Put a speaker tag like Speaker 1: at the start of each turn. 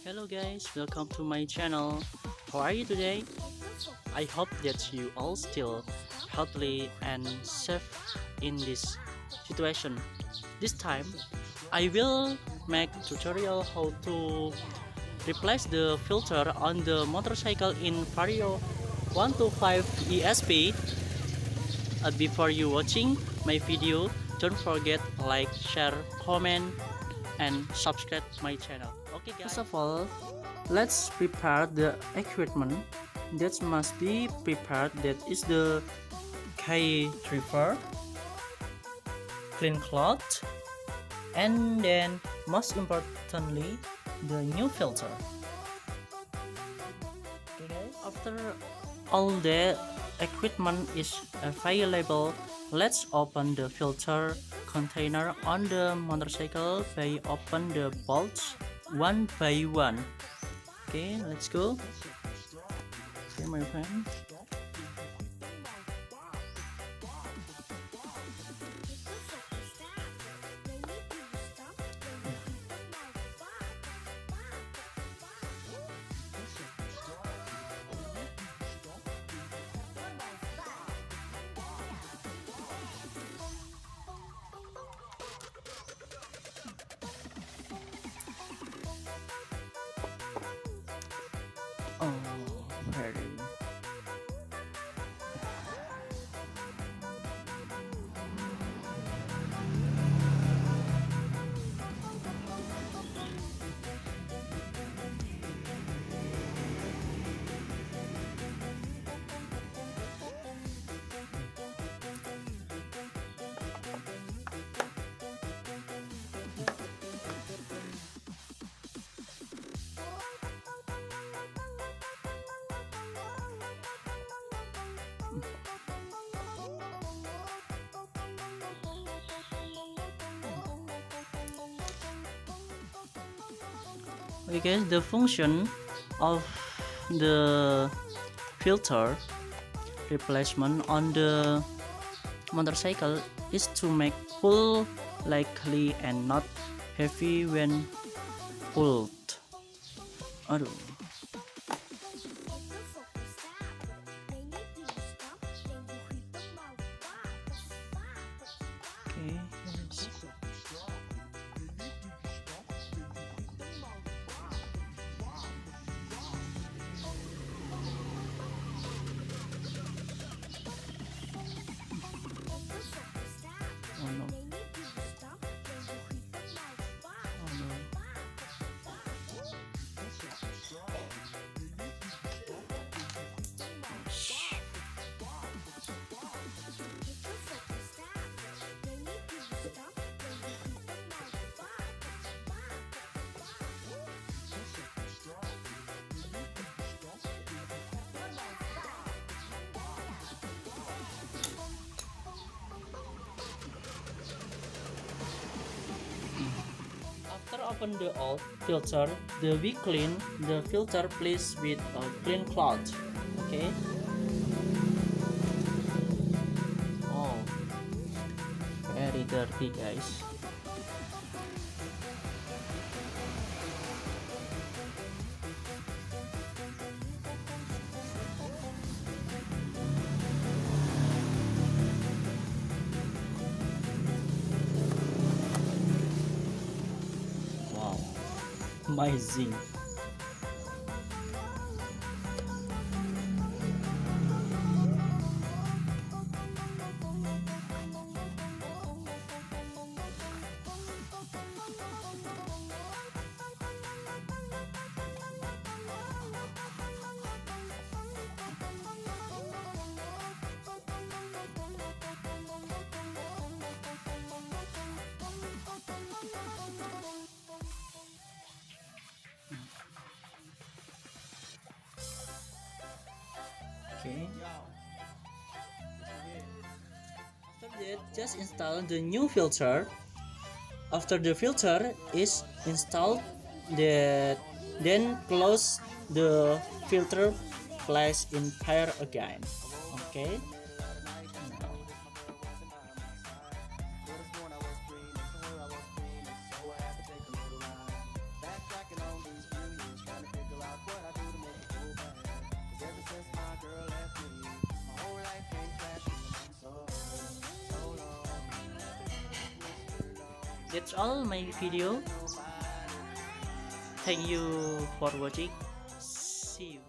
Speaker 1: Hello guys, welcome to my channel. How are you today? I hope that you all still healthy and safe in this situation. This time, I will make tutorial how to replace the filter on the motorcycle in Vario 125 ESP. Before you watching my video, don't forget like, share, comment, and subscribe my channel. Okay guys. First of all, let's prepare the equipment that must be prepared. That is the key driver, clean cloth, and then most importantly the new filter. Okay guys. After all the equipment is available, let's open the filter container on the motorcycle by open the bolts one by one. Okay, let's go. Okay, my friend. Oh, very. Okay, the function of the filter replacement on the motorcycle is to make pull lightly and not heavy when pulled. Aduh. Okay, yes. Oh no. Oh no. After open the old filter, we clean the filter please with a clean cloth. Okay. Oh, very dirty guys. Wow, amazing. Okay. After that, just install the new filter. After the filter is installed, then close the filter, place in pair again. Okay. That's all my video. Thank you for watching. See you.